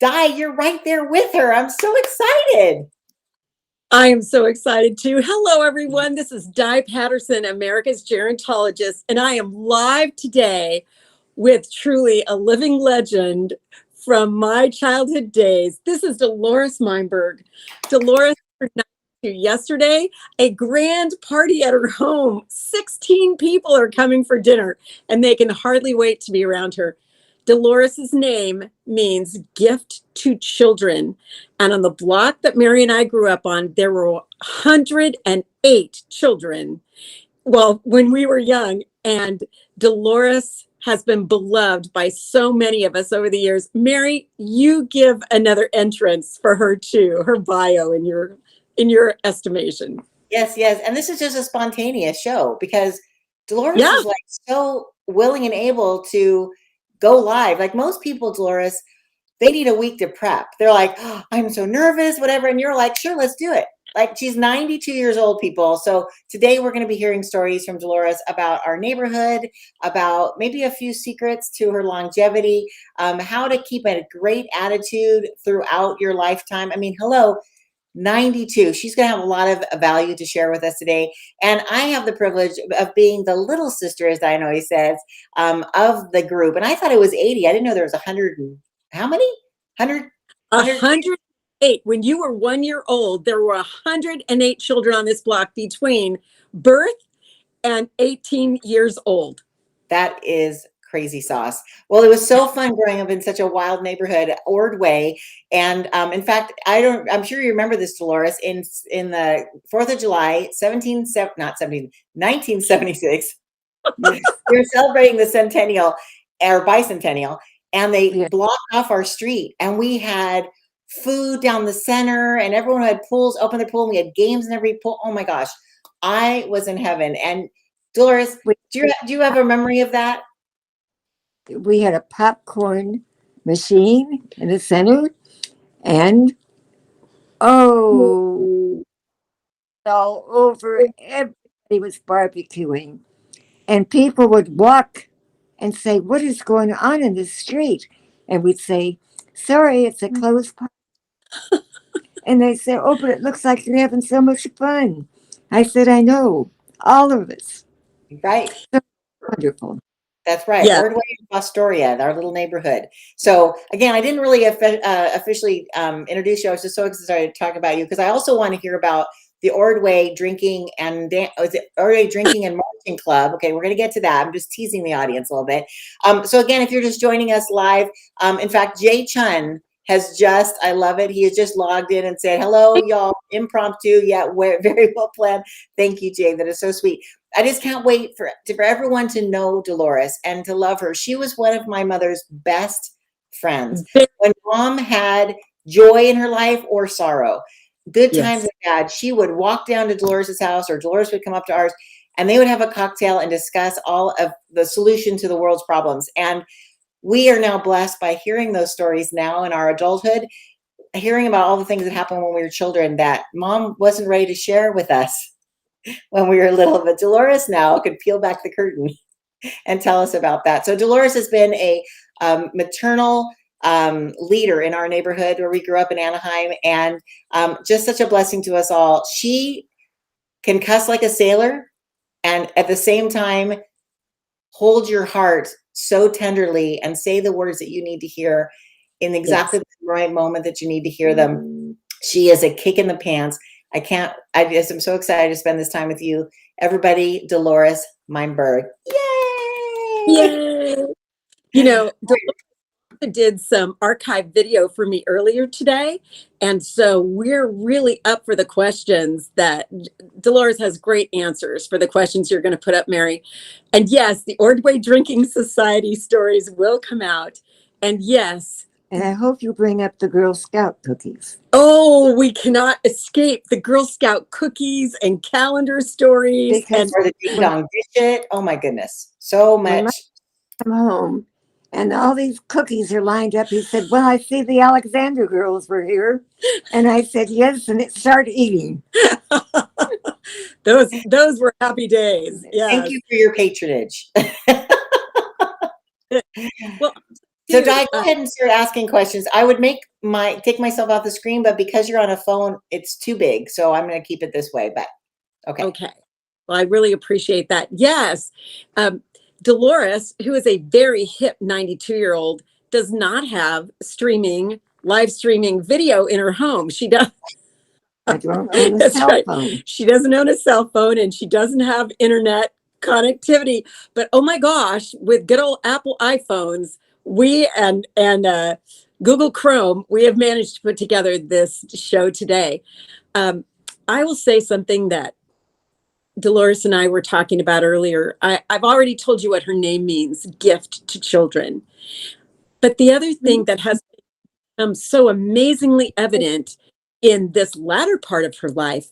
Di, you're right there with her. I'm so excited. I am so excited too. Hello, everyone. This is Di Patterson, America's gerontologist, and I am live today with truly a living legend from my childhood days. This is Delores Meinberg. Dolores turned 92 yesterday, a grand party at her home. 16 people are coming for dinner, and they can hardly wait to be around her. Dolores's name means gift to children. And on the block that Mary and I grew up on, there were 108 children. Well, when we were young, and Dolores has been beloved by so many of us over the years. Mary, you give another entrance for her too, her bio in your estimation. Yes, yes. And this is just a spontaneous show because Dolores Yeah. is like so willing and able to go live. Like most people, Dolores, they need a week to prep. They're like, oh, I'm so nervous, whatever. And you're like, sure, let's do it. Like she's 92 years old, people. So today we're going to be hearing stories from Dolores about our neighborhood, about maybe a few secrets to her longevity, how to keep a great attitude throughout your lifetime. I mean, hello, 92. She's going to have a lot of value to share with us today. And I have the privilege of being the little sister, as Diane always says, of the group. And I thought it was 80. I didn't know there was 100. And, how many? 100? 108. When you were 1 year old, there were 108 children on this block between birth and 18 years old. That is crazy sauce. Well, it was so fun growing up in such a wild neighborhood, Ordway. And in fact, I'm sure you remember this, Dolores, in the 4th of July, 1976. We were celebrating the centennial or bicentennial, and they blocked off our street, and we had food down the center, and everyone had pools, open their pool, and we had games in every pool. Oh my gosh, I was in heaven. And Dolores, do you have a memory of that? We had a popcorn machine in the center, and all over, everybody was barbecuing. And people would walk and say, "What is going on in the street?" And we'd say, "Sorry, it's a closed park." And they said, "Oh, but it looks like you're having so much fun." I said, "I know, all of us." Right. So wonderful. That's right. Yeah. Ordway and Fostoria, our little neighborhood. So again, I didn't really officially introduce you. I was just so excited to talk about you because I also want to hear about the Ordway drinking and Ordway drinking and marching club. Okay, we're going to get to that. I'm just teasing the audience a little bit. So again, if you're just joining us live, in fact, Jay Chun has just, I love it. He has just logged in and said, hello, y'all, impromptu. Yeah, very well planned. Thank you, Jay. That is so sweet. I just can't wait for everyone to know Dolores and to love her. She was one of my mother's best friends. When mom had joy in her life or sorrow, good times and bad, she would walk down to Dolores's house or Dolores would come up to ours and they would have a cocktail and discuss all of the solution to the world's problems. And we are now blessed by hearing those stories now in our adulthood, hearing about all the things that happened when we were children that mom wasn't ready to share with us when we were little, but Dolores now could peel back the curtain and tell us about that. So Dolores has been a maternal leader in our neighborhood where we grew up in Anaheim, and just such a blessing to us all. She can cuss like a sailor and at the same time hold your heart so tenderly and say the words that you need to hear in exactly the right moment that you need to hear them. She is a kick in the pants. I'm so excited to spend this time with you. Everybody, Delores Meinberg. Yay! Yay! You know, Dolores did some archive video for me earlier today. And so we're really up for the questions that Dolores has great answers for the questions you're going to put up, Mary. And yes, the Ordway Drinking Society stories will come out. And yes. And I hope you bring up the Girl Scout cookies. Oh, we cannot escape the Girl Scout cookies and calendar stories. Because for the ding dong dish it. Oh my goodness. So much. Come home and all these cookies are lined up. He said, "Well, I see the Alexander girls were here." And I said, "Yes," and it started eating. Those were happy days. Yes. Thank you for your patronage. Well, So Dude, Di, go ahead and start asking questions. I would take myself off the screen, but because you're on a phone, it's too big. So I'm going to keep it this way, but okay. okay. Well, I really appreciate that. Yes. Dolores, who is a very hip 92-year-old, does not have live streaming video in her home. She does. I don't own a That's cell right. phone. She doesn't own a cell phone and she doesn't have internet connectivity. But oh my gosh, with good old Apple iPhones, we and Google Chrome, we have managed to put together this show today. I will say something that Dolores and I were talking about earlier. I've already told you what her name means, gift to children. But the other thing that has become so amazingly evident in this latter part of her life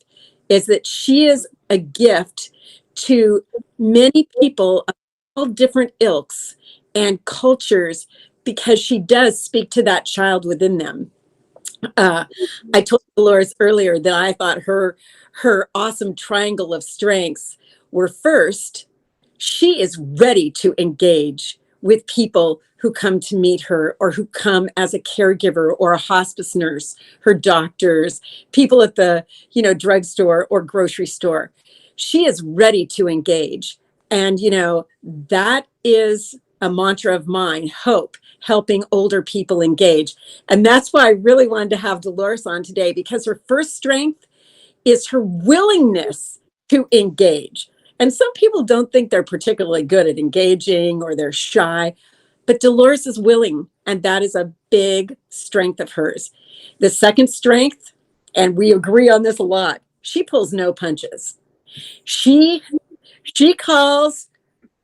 is that she is a gift to many people of all different ilks and cultures because she does speak to that child within them. I told Dolores earlier that I thought her awesome triangle of strengths were first, she is ready to engage with people who come to meet her or who come as a caregiver or a hospice nurse, her doctors, people at the, drugstore or grocery store. She is ready to engage. And, that is a mantra of mine, hope, helping older people engage. And that's why I really wanted to have Dolores on today, because her first strength is her willingness to engage. And some people don't think they're particularly good at engaging or they're shy, but Dolores is willing, and that is a big strength of hers. The second strength, and we agree on this a lot, she pulls no punches. She calls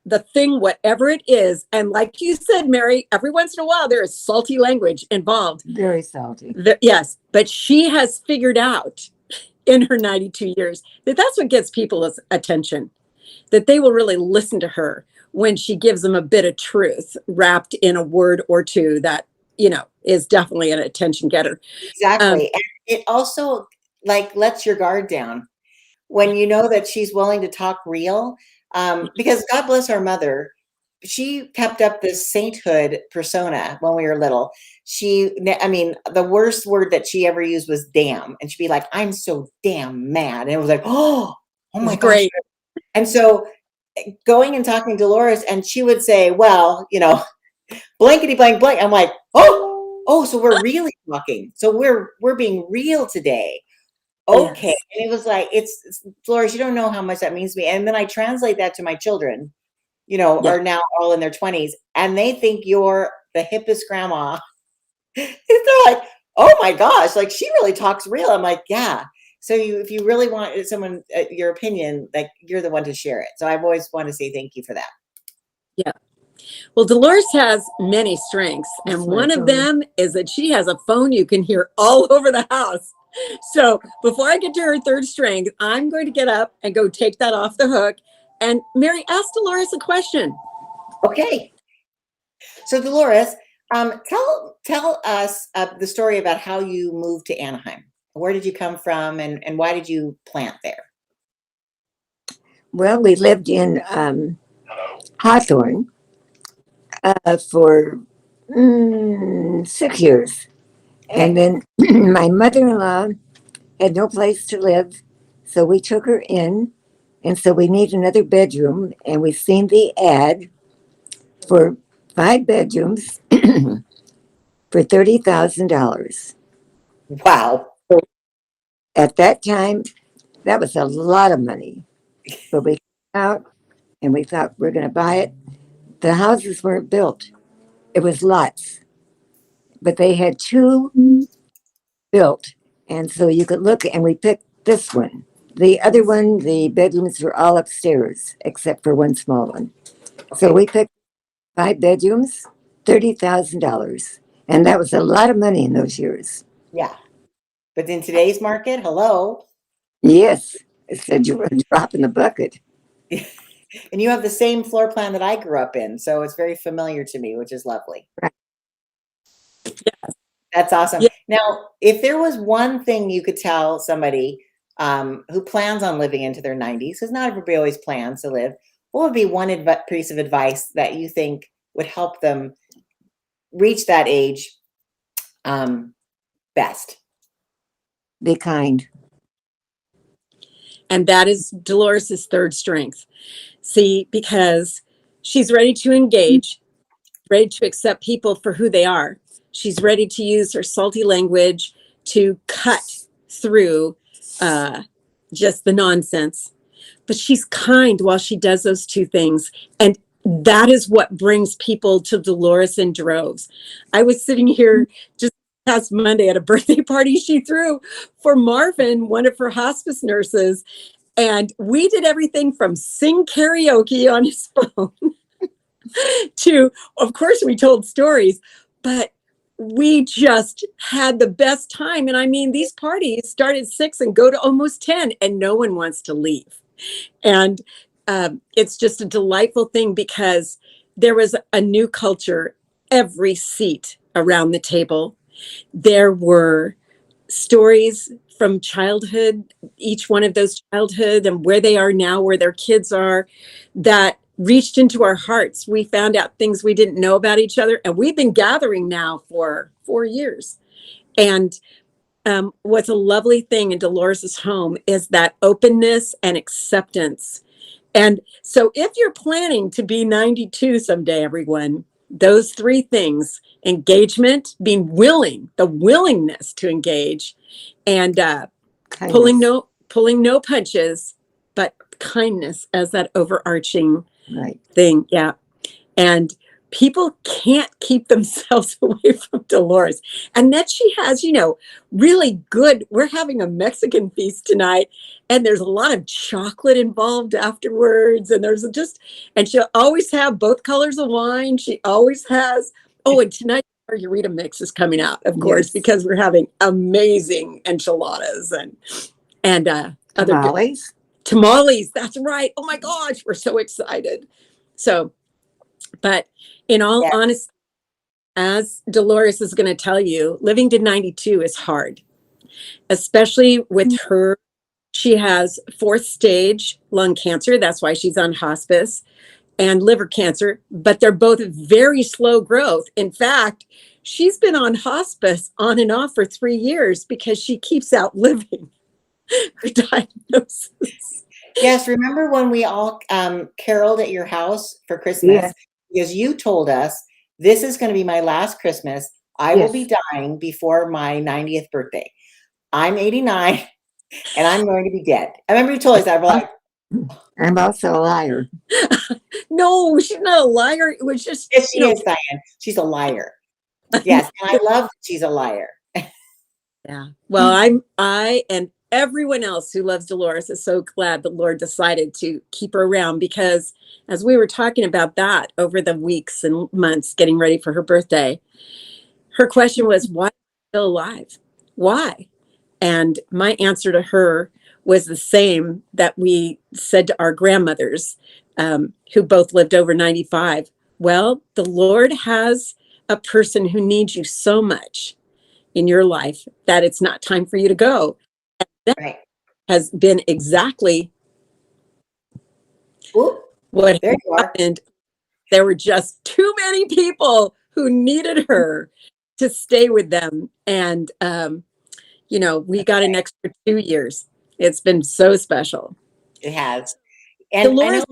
the thing whatever it is. And like you said, Mary, every once in a while there is salty language involved. Very salty. Yes, but she has figured out in her 92 years that that's what gets people's attention, that they will really listen to her when she gives them a bit of truth wrapped in a word or two that, is definitely an attention getter. Exactly. And it also lets your guard down when you know that she's willing to talk real. Because God bless our mother, she kept up this sainthood persona when we were little. The worst word that she ever used was damn. And she'd be like, I'm so damn mad. And it was like, oh my gosh. Great. And so going and talking to Dolores, and she would say, well, blankety blank blank. I'm like, oh, so we're really talking. So we're being real today. Okay. Yes. And it was like, it's Dolores, you don't know how much that means to me. And then I translate that to my children, are now all in their 20s, and they think you're the hippest grandma. They're like, oh my gosh, like she really talks real. I'm like, yeah. So if you really want someone, your opinion, like you're the one to share it. So I've always wanted to say thank you for that. Yeah. Well, Dolores has many strengths, and one of them is that she has a phone you can hear all over the house. So before I get to her third strength, I'm going to get up and go take that off the hook. And Mary, ask Dolores a question. Okay. So Dolores, tell us the story about how you moved to Anaheim. Where did you come from, and why did you plant there? Well, we lived in Hawthorne for 6 years. Okay. And then my mother-in-law had no place to live, so we took her in. And so we need another bedroom, and we seen the ad for 5 bedrooms for $30,000. Wow. At that time, that was a lot of money. But we came out and we thought we're going to buy it. The houses weren't built. It was lots. But they had 2 built. And so you could look, and we picked this one. The other one, the bedrooms were all upstairs, except for one small one. So we picked 5 bedrooms, $30,000. And that was a lot of money in those years. Yeah. But in today's market, hello. Yes. It said you were a drop in the bucket. And you have the same floor plan that I grew up in. So it's very familiar to me, which is lovely. Right. That's awesome. Yeah. Now, if there was one thing you could tell somebody who plans on living into their 90s, because not everybody always plans to live, what would be one piece of advice that you think would help them reach that age, best. Be kind. And that is Dolores's third strength. See, because she's ready to engage, ready to accept people for who they are. She's ready to use her salty language to cut through just the nonsense. But she's kind while she does those two things. And that is what brings people to Delores in droves. I was sitting here just past Monday at a birthday party she threw for Marvin, one of her hospice nurses. And we did everything from sing karaoke on his phone to, of course, we told stories, but we just had the best time. And I mean, these parties start at 6 and go to almost 10, and no one wants to leave. And it's just a delightful thing because there was a new culture every seat around the table. There were stories from childhood, each one of those childhood and where they are now, where their kids are, that reached into our hearts. We found out things we didn't know about each other, and we've been gathering now for 4 years. And what's a lovely thing in Dolores's home is that openness and acceptance. And so if you're planning to be 92 someday, everyone, those three things: engagement, being willing, the willingness to engage, and pulling no punches, but kindness as that overarching thing. Yeah. And people can't keep themselves away from Delores. And that she has, really good, we're having a Mexican feast tonight, and there's a lot of chocolate involved afterwards. And and she'll always have both colors of wine. She always has, and tonight margarita mix is coming out, of course, because we're having amazing enchiladas and other tamales. That's right. Oh my gosh, we're so excited. So, but in all honesty, as Delores is going to tell you, living to 92 is hard, especially with her. She has 4th stage lung cancer. That's why she's on hospice, and liver cancer, but they're both very slow growth. In fact, she's been on hospice on and off for 3 years because she keeps outliving her diagnosis. Yes, remember when we all caroled at your house for Christmas? Yes. Because you told us, this is going to be my last Christmas. I will be dying before my 90th birthday. I'm 89 and I'm going to be dead. I remember you told us that. We're like, I'm also a liar. No, she's not a liar. It was just, yes, she is, Diane. She's a liar. Yes, and I love that she's a liar. Yeah. Well, I and everyone else who loves Delores is so glad the Lord decided to keep her around, because as we were talking about that over the weeks and months getting ready for her birthday, her question was, why are you still alive? Why? And my answer to her was the same that we said to our grandmothers, who both lived over 95. Well, the Lord has a person who needs you so much in your life that it's not time for you to go. And that has been exactly what happened. There were just too many people who needed her to stay with them. And, we got an extra 2 years. It's been so special. It has. And Delores,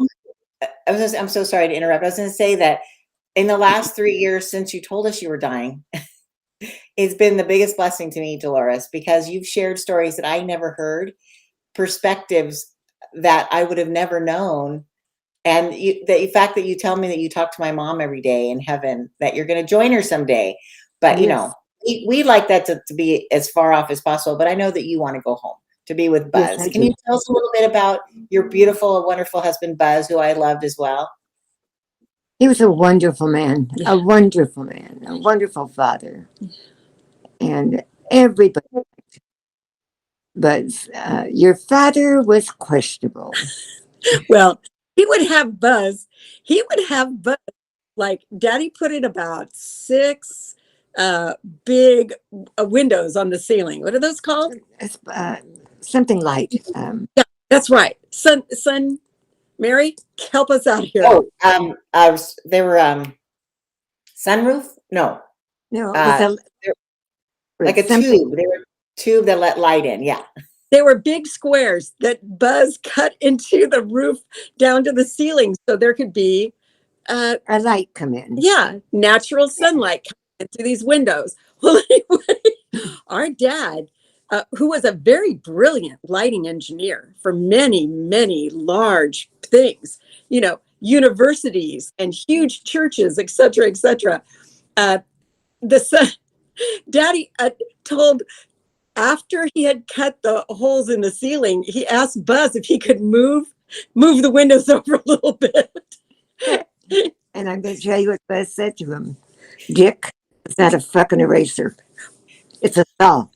I'm so sorry to interrupt. I was going to say that in the last 3 years since you told us you were dying, it's been the biggest blessing to me, Delores, because you've shared stories that I never heard, perspectives that I would have never known. And the fact that you tell me that you talk to my mom every day in heaven, that you're going to join her someday. But, we like that to be as far off as possible. But I know that you want to go home to be with Buzz. Yes, can you tell us a little bit about your beautiful, wonderful husband, Buzz, who I loved as well? He was a wonderful man, a wonderful father. And everybody. But your father was questionable. Well, he would have Buzz. Like Daddy put in about 6 big windows on the ceiling. What are those called? Something light. Yeah, that's right. Son, Mary, help us out here. They were sunroof? No. No, it Uh, was they're like a something. tube. They were a tube that let light in. Yeah. They were big squares that Buzz cut into the roof down to the ceiling so there could be, A light come in. yeah, natural sunlight coming in through these windows. Well, anyway, our dad, who was a very brilliant lighting engineer for many, many large things, universities and huge churches, et cetera, et cetera. The son, Daddy told after he had cut the holes in the ceiling, he asked Buzz if he could move the windows over a little bit. And I'm going to tell you what Buzz said to him. Dick, it's not a fucking eraser. It's a saw.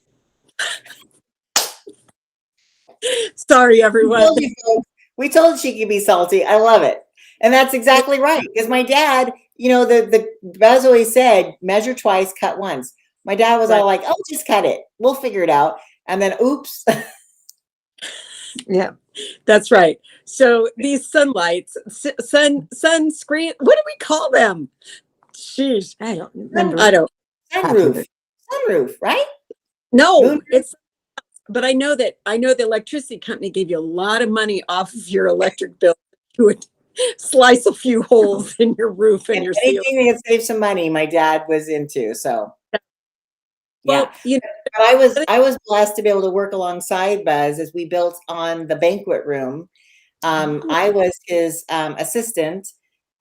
Sorry, We everyone. told you, folks. We told she could be salty. I love it. And that's exactly right. Because my dad, the Buzz always said, measure twice, cut once. My dad was all like, oh, just cut it. We'll figure it out. And then, oops. Yeah. That's right. So these sunlights, sun screen, what do we call them? Sheesh. I don't remember. I don't. Sunroof, right? No, Moonroof? but I know that the electricity company gave you a lot of money off of your electric bill. You would slice a few holes in your roof and your ceiling. Anything that could save some money, my dad was into. So Well, yeah. But I was blessed to be able to work alongside Buzz as we built on the banquet room. I was his assistant.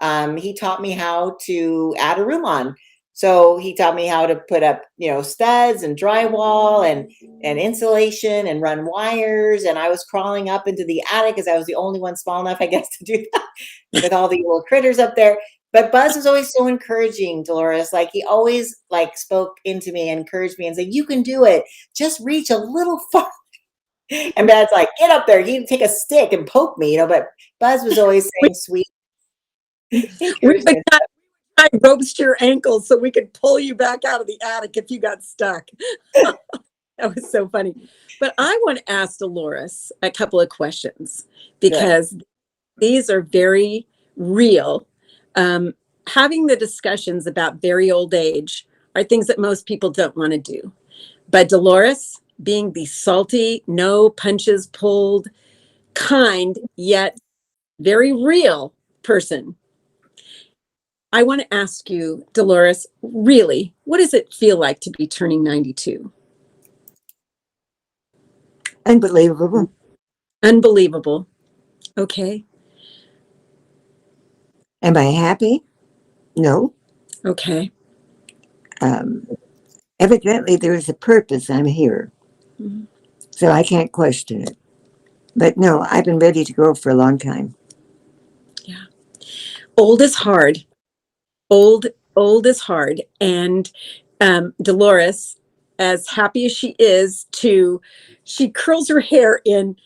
He taught me how to add a room on. So he taught me how to put up, studs and drywall and insulation and run wires. And I was crawling up into the attic because I was the only one small enough, I guess, to do that with all the little critters up there. But Buzz was always so encouraging, Delores. Like he always spoke into me, encouraged me and said, you can do it. Just reach a little far. And Dad's like, get up there. He'd take a stick and poke me, but Buzz was always saying sweet encouragement. I ropes to your ankles so we could pull you back out of the attic if you got stuck. That was so funny. But I want to ask Delores a couple of questions because these are very real. Having the discussions about very old age are things that most people don't want to do. But Delores, being the salty, no punches pulled, kind, yet very real person, I want to ask you, Delores, really, what does it feel like to be turning 92? Unbelievable. Unbelievable. Okay. Am I happy? No. Okay. Evidently, there is a purpose. I'm here. Mm-hmm. So I can't question it. But no, I've been ready to go for a long time. Yeah. Old is hard. Old is hard. And Delores, as happy as she is she curls her hair in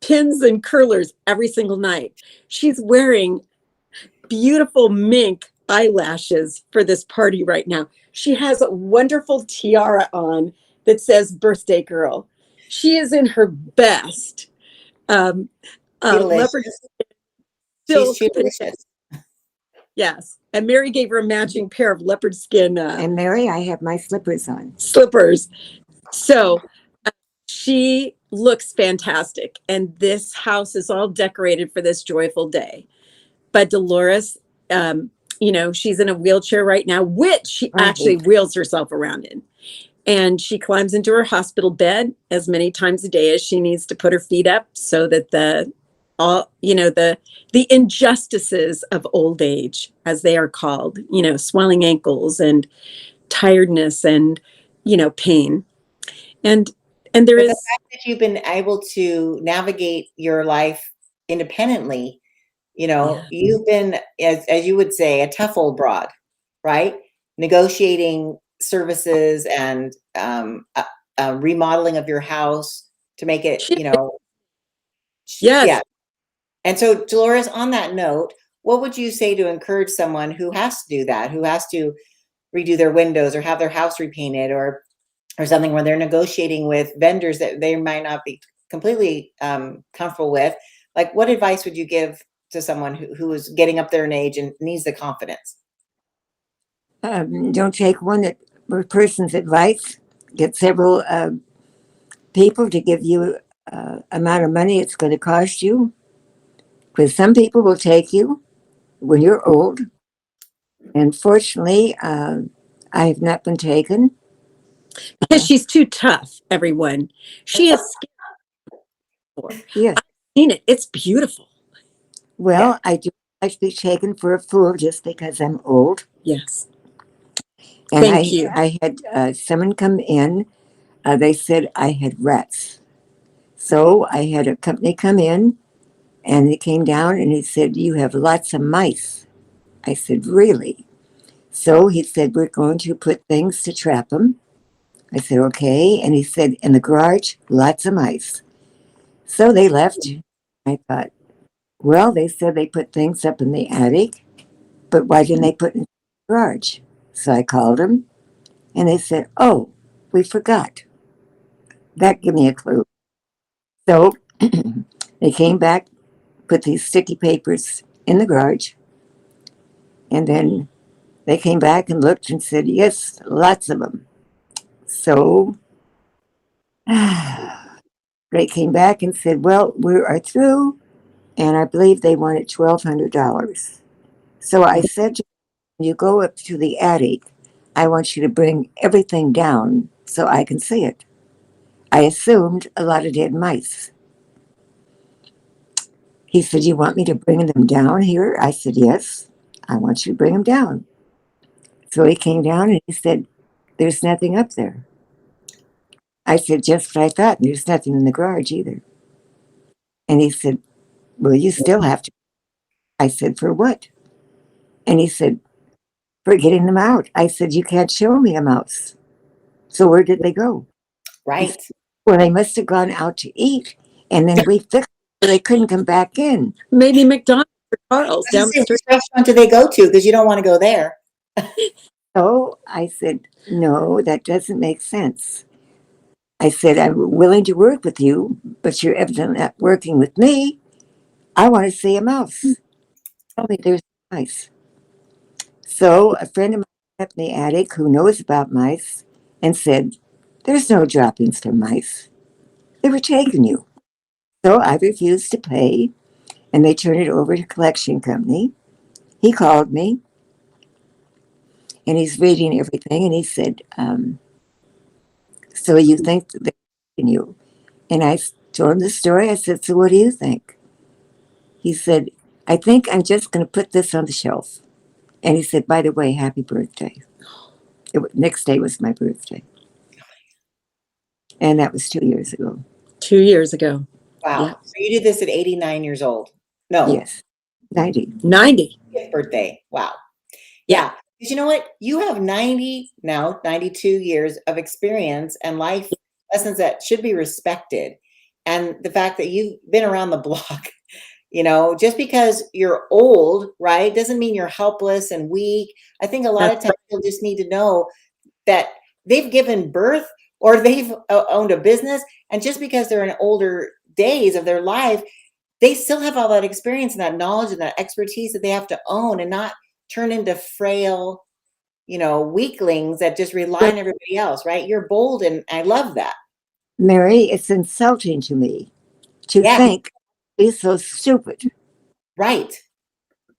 pins and curlers every single night. She's wearing beautiful mink eyelashes for this party right now. She has a wonderful tiara on that says birthday girl. She is in her best. Leopard. She's too delicious. Yes. And Mary gave her a matching pair of leopard skin. And Mary, I have my slippers on. Slippers. So she looks fantastic. And this house is all decorated for this joyful day. But Delores, she's in a wheelchair right now, which she actually wheels herself around in. And she climbs into her hospital bed as many times a day as she needs to put her feet up so that the injustices of old age, as they are called, swelling ankles and tiredness and, pain. And there is the fact that you've been able to navigate your life independently, you've been, as you would say, a tough old broad, right? Negotiating services and remodeling of your house to make it, Yes. Yeah. And so, Delores, on that note, what would you say to encourage someone who has to do that, who has to redo their windows or have their house repainted or something where they're negotiating with vendors that they might not be completely comfortable with? Like, what advice would you give to someone who is getting up there in age and needs the confidence? Don't take one that person's advice, get several people to give you amount of money it's going to cost you, because some people will take you when you're old. And fortunately, I have not been taken. Because she's too tough, everyone. She is scared. Yes. I've seen it. It's beautiful. Well, Yeah. I do like to be taken for a fool just because I'm old. Yes. And Thank you. I had someone come in. They said I had rats. So I had a company come in, and he came down and he said, "You have lots of mice." I said, "Really?" So he said, "We're going to put things to trap them." I said, "Okay." And he said, "In the garage, lots of mice." So they left. I thought, well, they said they put things up in the attic, but why didn't they put it in the garage? So I called them, and they said, "Oh, we forgot." That gave me a clue. So they came back, put these sticky papers in the garage, and then they came back and looked and said, "Yes, lots of them." So they came back and said, "Well, we are through," and I believe they wanted $1,200. So I said, "When you go up to the attic, I want you to bring everything down so I can see it." I assumed a lot of dead mice. He said, "You want me to bring them down here?" I said, "Yes, I want you to bring them down." So he came down and he said, "There's nothing up there." I said, "Just what I thought. There's nothing in the garage either." And he said, "Well, you still have to." I said, "For what?" And he said, "For getting them out." I said, "You can't show me a mouse. So where did they go?" He said, Right. "Well, they must have gone out to eat, and then we fixed it so they couldn't come back in." Maybe McDonald's or Carl's I was down just the saying, street. which restaurant do they go to? Because you don't want to go there. So I said, "No, that doesn't make sense." I said, "I'm willing to work with you, but you're evidently not working with me. I want to see a mouse. Tell me there's mice." So a friend of mine up in the attic who knows about mice and said, "There's no droppings from mice. They were taking you." So I refused to pay, and they turned it over to collection company. He called me, and he's reading everything, and he said, "So you think that they're taking you?" And I told him the story. I said, "So what do you think?" He said, "I think I'm just going to put this on the shelf." And he said, "By the way, happy birthday." Next day was my birthday. And that was 2 years ago. 2 years ago. Yeah. Wow. So you did this at 89 years old. No, Yes, 90. 90. 50th birthday. Wow. Yeah. Yeah. Because you know what? You have 90 now, 92 years of experience and life lessons that should be respected. And the fact that you've been around the block, just because you're old, right, doesn't mean you're helpless and weak. I think a lot That's of times people just need to know that they've given birth or they've owned a business. And just because they're in older days of their life, they still have all that experience and that knowledge and that expertise that they have to own and not turn into frail, weaklings that just rely But on everybody else, right? You're bold and I love that. Mary, it's insulting to me to Yeah, think he's so stupid. right.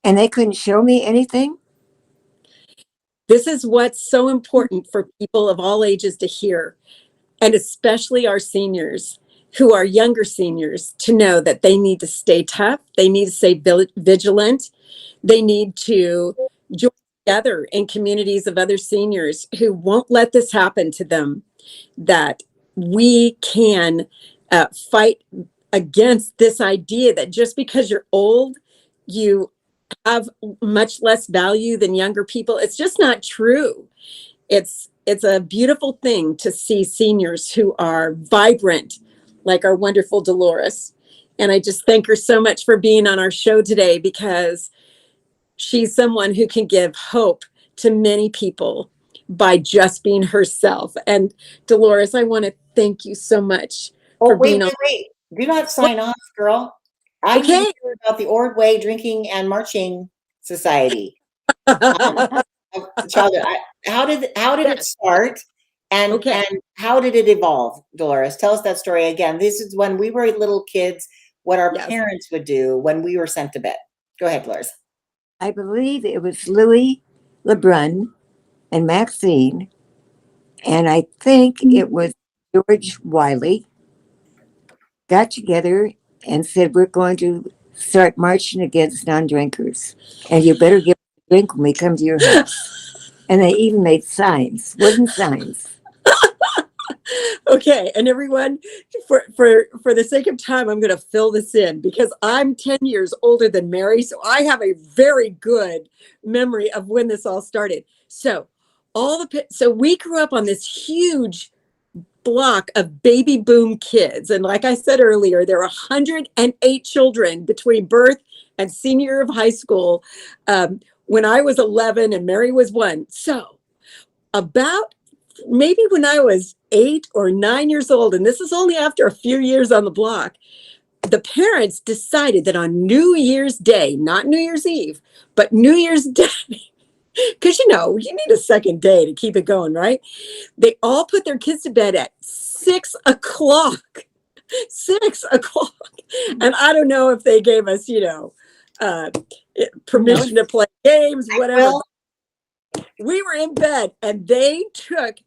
And they couldn't show me anything. This is what's so important for people of all ages to hear, and especially our seniors who are younger seniors to know that they need to stay tough. They need to stay vigilant. They need to join together in communities of other seniors who won't let this happen to them, that we can fight against this idea that just because you're old, you have much less value than younger people. It's just not true. It's a beautiful thing to see seniors who are vibrant, like our wonderful Delores. And I just thank her so much for being on our show today, because she's someone who can give hope to many people by just being herself. And Delores, I want to thank you so much Oh, for wait, being on. wait, wait. Do not sign off, girl. I need to Okay. hear about the Ordway Drinking and Marching Society. Um, childhood. How did it start, and Okay. how did it evolve, Dolores? Tell us that story again. This is when we were little kids. What our Yes. parents would do when we were sent to bed. Go ahead, Dolores. I believe it was Louis Lebrun and Maxine, and I think it was George Wiley got together and said, "We're going to start marching against non-drinkers, and you better give us a drink when we come to your house." And they even made signs, wooden signs. Okay, and everyone, for the sake of time, I'm going to fill this in because I'm 10 years older than Mary, so I have a very good memory of when this all started. So we grew up on this huge block of baby boom kids, and like I said earlier, there were 108 children between birth and senior year of high school when I was 11 and Mary was 1. So about maybe when I was 8 or 9 years old, and this is only after a few years on the block, the parents decided that on New Year's Day, not New Year's Eve, but New Year's Day, because you need a second day to keep it going, right? They all put their kids to bed at 6 o'clock. 6 o'clock. And I don't know if they gave us, permission to play games, whatever. Well, we were in bed, and they took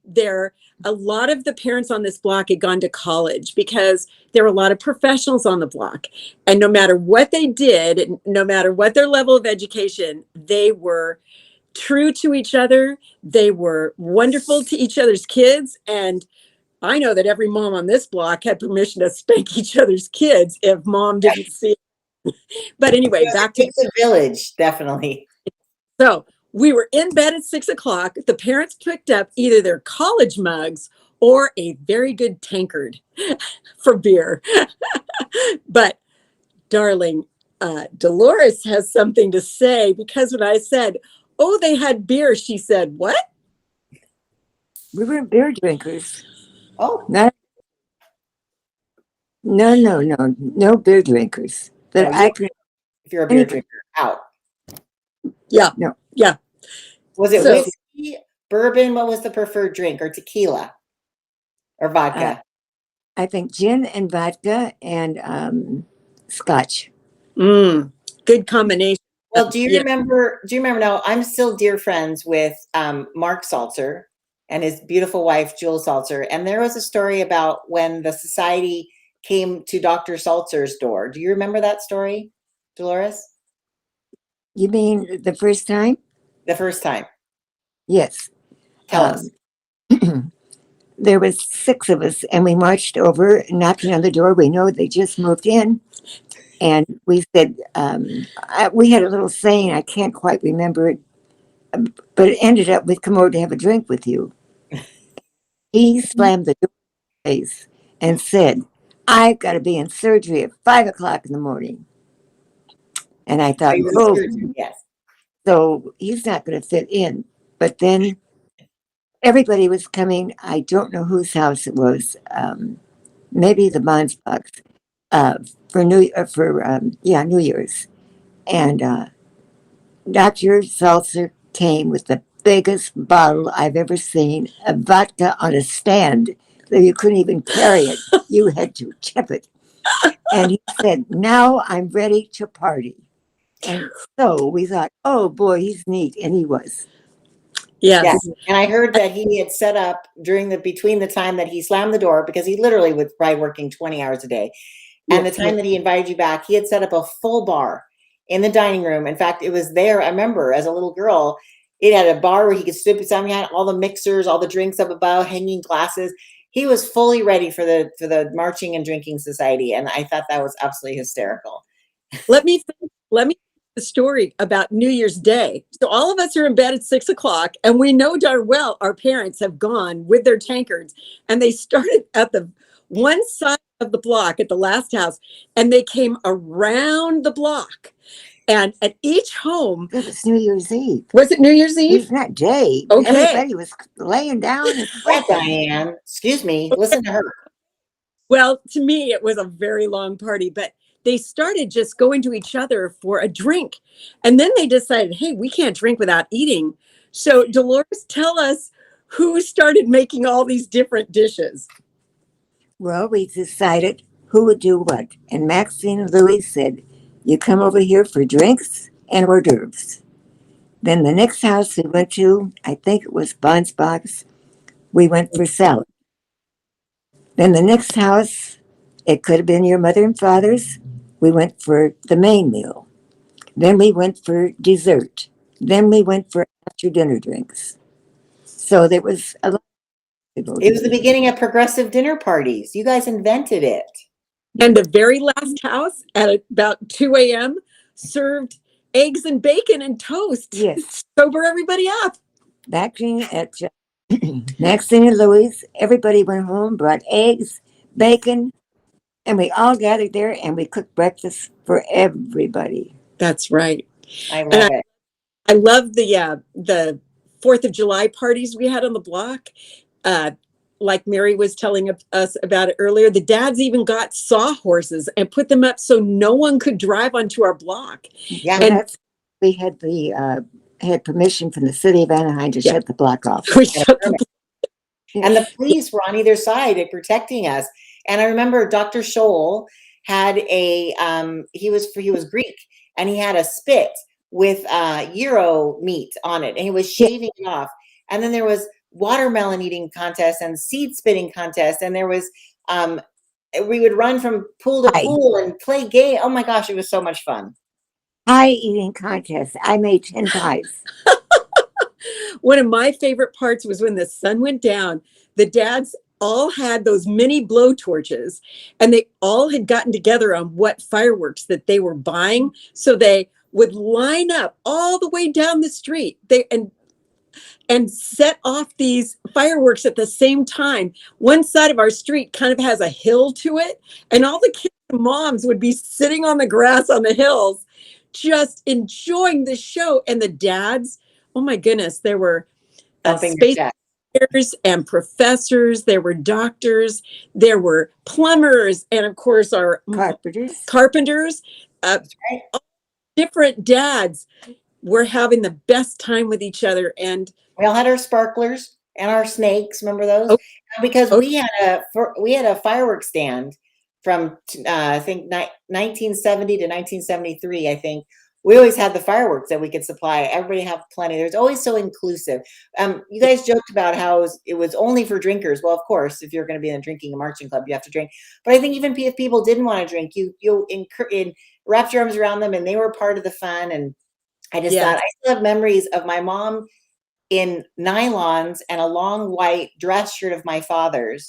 a lot of the parents on this block had gone to college because there were a lot of professionals on the block. And no matter what they did, no matter what their level of education, they were true to each other. They were wonderful to each other's kids. And I know that every mom on this block had permission to spank each other's kids if mom didn't see it. But anyway, back to the village, definitely. So we were in bed at 6 o'clock. The parents picked up either their college mugs or a very good tankard for beer. But darling, Dolores has something to say, because when I said, "Oh, they had beer," she said, "What?" We weren't beer drinkers. Oh, No, no beer drinkers. That I could. if you're a beer drinker, out. Yeah. No. Yeah. Was it whiskey, bourbon? What was the preferred drink, or tequila, or vodka? I think gin and vodka and scotch. Good combination. Well, do you remember? Do you remember? Now, I'm still dear friends with Mark Salzer and his beautiful wife Jewel Salzer, and there was a story about when the society came to Dr. Salzer's door. Do you remember that story, Dolores? You mean the first time? The first time. Yes. Tell us. There was 6 of us, and we marched over, knocking on the door. We know they just moved in, and we said, we had a little saying, I can't quite remember it, but it ended up, we'd come over to have a drink with you. He slammed the door in his face and said, "I've got to be in surgery at 5 o'clock in the morning." And I thought, oh, yes. So he's not going to fit in. But then everybody was coming. I don't know whose house it was. Maybe the Monsbachs for New Year's. And Dr. Salzer came with the biggest bottle I've ever seen of vodka on a stand. So you couldn't even carry it. You had to tip it. And he said, "Now I'm ready to party." And so we thought, oh boy, he's neat. And he was. Yes. And I heard that he had set up between the time that he slammed the door, because he literally was probably working 20 hours a day, and the time that he invited you back, he had set up a full bar in the dining room. In fact, it was there. I remember as a little girl, it had a bar where he could sit beside. He had all the mixers, all the drinks up above, hanging glasses. He was fully ready for the marching and drinking society, and I thought that was absolutely hysterical. Let me the story about New Year's Day. So all of us are in bed at 6 o'clock, and we know darn well our parents have gone with their tankards, and they started at the one side of the block at the last house, and they came around the block. And at each home, it was New Year's Eve. Was it New Year's Eve? It's not day. Okay. Everybody was laying down. Diane, excuse me. Listen to her. Well, to me, it was a very long party, but they started just going to each other for a drink. And then they decided, hey, we can't drink without eating. So Dolores, tell us who started making all these different dishes. Well, we decided who would do what. And Maxine and Louis said, "You come over here for drinks and hors d'oeuvres." Then the next house we went to, I think it was Bon's Box, we went for salad. Then the next house, it could have been your mother and father's, we went for the main meal. Then we went for dessert. Then we went for after dinner drinks. So there was a lot to go It was the to. beginning of progressive dinner parties. You guys invented it. And the very last house at about 2 a.m. served eggs and bacon and toast. Yes. Sober everybody up. Back at Maxine and Louis, everybody went home, brought eggs, bacon, and we all gathered there and we cooked breakfast for everybody. That's right. I And love it. I love the 4th of July parties we had on the block. Like Mary was telling us about it earlier, the dads even got sawhorses and put them up so no one could drive onto our block. Yeah. And that's we had had permission from the city of Anaheim to shut the block off. We shut the And the police were on either side protecting us. And I remember Dr. Scholl had he was Greek, and he had a spit with gyro meat on it, and he was shaving it off. And then there was watermelon eating contest and seed spitting contest, and there was we would run from pool to pool and play game. Oh my gosh, it was so much fun. Pie eating contest. I made 10 pies. One of my favorite parts was when the sun went down, the dads all had those mini blow torches, and they all had gotten together on what fireworks that they were buying. So they would line up all the way down the street and set off these fireworks at the same time. One side of our street kind of has a hill to it, and all the kids and moms would be sitting on the grass on the hills, just enjoying the show. And the dads, oh my goodness, there were space engineers and professors, there were doctors, there were plumbers, and of course our carpenters. Different dads were having the best time with each other. And we all had our sparklers and our snakes. Remember those? Because we had a fireworks stand from I think 1970 to 1973. I think we always had the fireworks that we could supply. Everybody have plenty. There's always so inclusive. You guys joked about how it was only for drinkers. Well, of course, if you're going to be in a drinking and marching club, you have to drink. But I think even if people didn't want to drink, you wrapped your arms around them, and they were part of the fun. And I just thought, I still have memories of my mom in nylons and a long white dress shirt of my father's,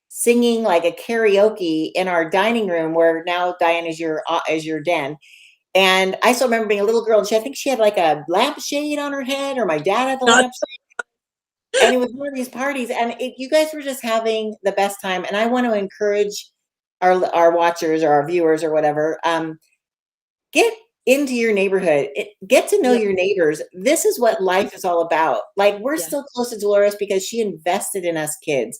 singing like a karaoke in our dining room, where now Diane is your den. And I still remember being a little girl, and I think she had like a lampshade on her head, or my dad had the lampshade. And it was one of these parties, and you guys were just having the best time. And I want to encourage our watchers or our viewers or whatever, get into your neighborhood, get to know your neighbors. This is what life is all about. Like, we're still close to Dolores because she invested in us kids.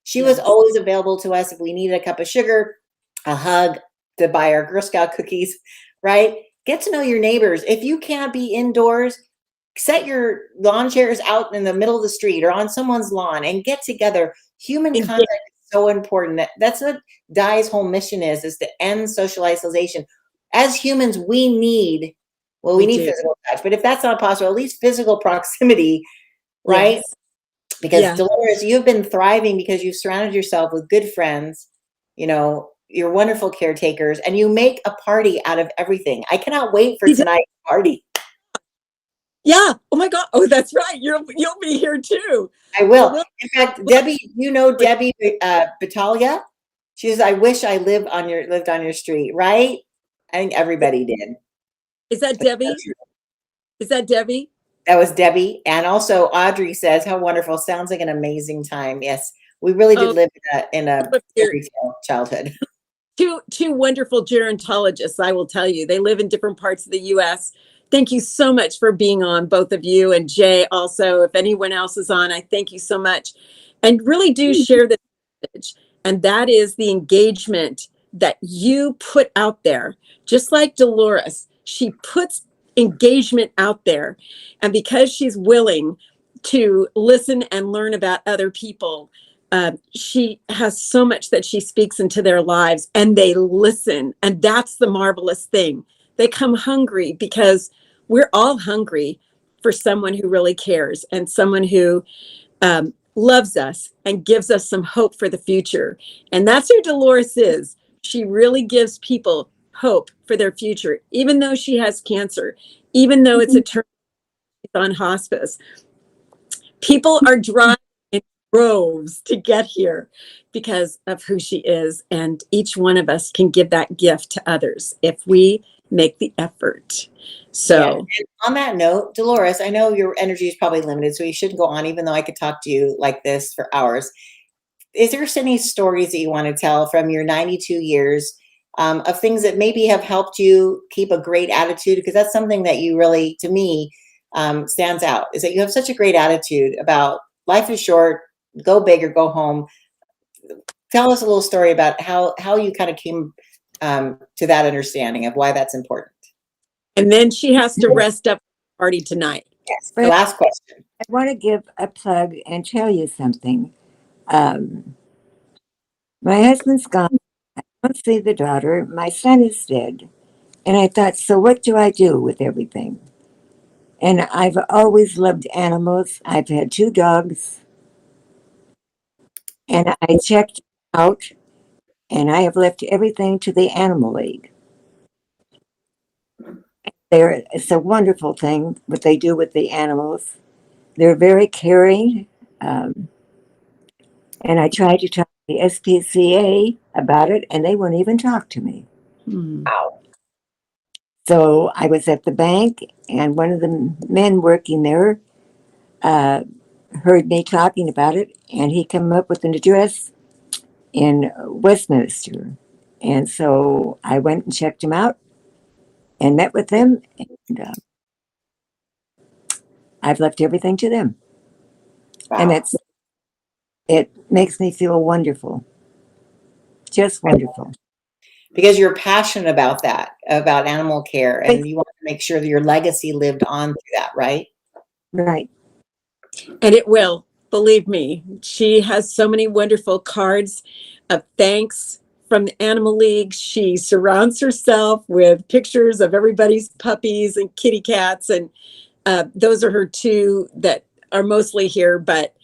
She was always available to us if we needed a cup of sugar, a hug, to buy our Girl Scout cookies, right? Get to know your neighbors. If you can't be indoors, set your lawn chairs out in the middle of the street or on someone's lawn and get together. Human contact is so important. That's what DIE's whole mission is to end social isolation. As humans, we need physical touch, but if that's not possible, at least physical proximity, right? Because Dolores, you've been thriving because you've surrounded yourself with good friends, you're wonderful caretakers, and you make a party out of everything. I cannot wait for tonight's party. Yeah. Oh my God. Oh, that's right. You'll be here too. I will. In fact, Debbie, Debbie Battaglia? She says, "I wish I lived on your street," right? I think everybody did. Is that Debbie? Is that Debbie? That was Debbie. And also Audrey says, "How wonderful. Sounds like an amazing time." Yes, we really did live in a fairy tale childhood. Two wonderful gerontologists, I will tell you. They live in different parts of the U.S. Thank you so much for being on, both of you, and Jay also. If anyone else is on, I thank you so much. And really do share the message. And that is the engagement that you put out there. Just like Dolores, she puts engagement out there. And because she's willing to listen and learn about other people, she has so much that she speaks into their lives, and they listen. And that's the marvelous thing. They come hungry because we're all hungry for someone who really cares and someone who loves us and gives us some hope for the future. And that's who Delores is. She really gives people hope for their future, even though she has cancer, even though it's a term on hospice. People are driving in droves to get here because of who she is. And each one of us can give that gift to others if we make the effort. So, And on that note, Delores, I know your energy is probably limited, so you shouldn't go on, even though I could talk to you like this for hours. Is there any stories that you want to tell from your 92 years of things that maybe have helped you keep a great attitude? Because that's something that you really, to me, stands out, is that you have such a great attitude about life is short, go big or go home. Tell us a little story about how you kind of came to that understanding of why that's important. and then she has to rest up party tonight. Yes. But Last question. I want to give a plug and tell you something. Um, my husband's gone. I don't see the daughter. My son is dead. And I thought, so what do I do with everything? And I've always loved animals. I've had 2 dogs. And I checked out, and I have left everything to the Animal League. It's a wonderful thing what they do with the animals. They're very caring. Um, and I tried to talk to the SPCA about it, and they wouldn't even talk to me. Wow. So I was at the bank, and one of the men working there heard me talking about it, and he came up with an address in Westminster. And so I went and checked him out and met with them, and I've left everything to them. And Wow. it makes me feel wonderful, just wonderful. Because you're passionate about that, about animal care, and you want to make sure that your legacy lived on through that, right? Right. And it will, believe me. She has so many wonderful cards of thanks from the Animal League. She surrounds herself with pictures of everybody's puppies and kitty cats. And those are her 2 that are mostly here. But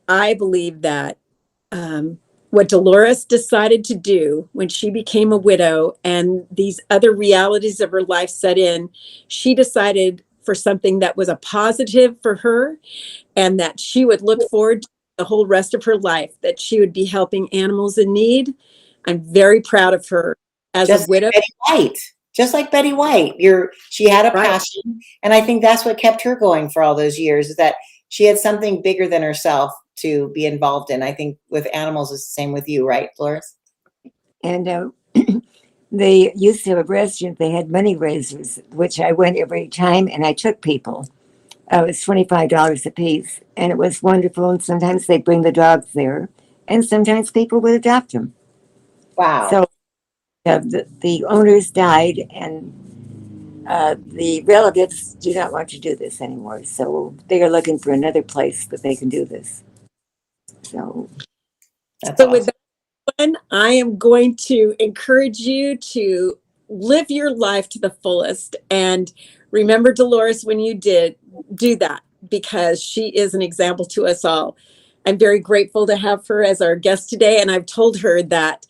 I believe that what Delores decided to do when she became a widow and these other realities of her life set in, she decided for something that was a positive for her, and that she would look forward to the whole rest of her life, that she would be helping animals in need. I'm very proud of her as Just a widow. like Betty White. Just like Betty White. She had a Right. passion, and I think that's what kept her going for all those years, is that she had something bigger than herself to be involved in. I think with animals it's the same with you, right, Dolores? And they used to have a restaurant. They had money raisers, which I went every time, and I took people. It was $25 a piece, and it was wonderful. And sometimes they bring the dogs there, and sometimes people would adopt them. Wow. So the owners died, and the relatives do not want to do this anymore. So they are looking for another place that they can do this. So That's So awesome. with that one, I am going to encourage you to live your life to the fullest. And remember Delores when you do that, because she is an example to us all. I'm very grateful to have her as our guest today. And I've told her that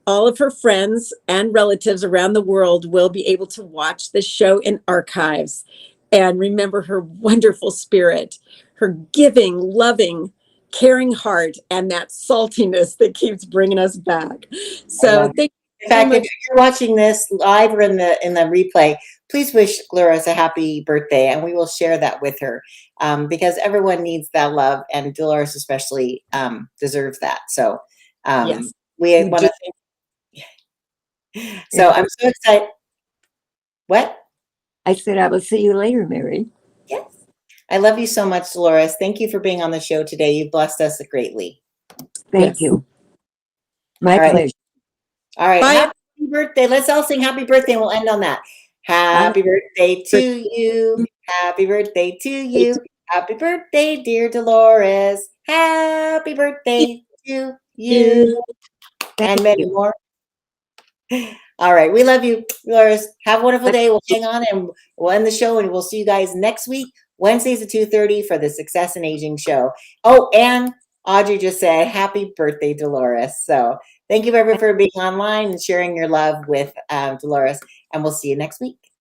all of her friends and relatives around the world will be able to watch this show in archives and remember her wonderful spirit, her giving, loving, caring heart, and that saltiness that keeps bringing us back. So thank In you so fact, much. if you're watching this live or in the replay, please wish Dolores a happy birthday, and we will share that with her, because everyone needs that love, and Dolores especially deserves that. So Yes, we you want do. to thank. So I'm so excited. What? I said, I will see you later, Mary. Yes. I love you so much, Dolores. Thank you for being on the show today. You've blessed us greatly. Thank Yes. you. My All right. pleasure. All right. Bye. Happy birthday. Let's all sing happy birthday, and we'll end on that. Happy birthday to you. Happy birthday to you. Happy birthday, dear Dolores. Happy birthday to you. Thank And many you. more. All right. We love you, Dolores. Have a wonderful day. We'll hang on and we'll end the show, and we'll see you guys next week, Wednesdays at 2:30 for the Success in Aging show. Oh, and Audrey just said, happy birthday, Dolores. So thank you, everyone, for being online and sharing your love with Dolores. And we'll see you next week.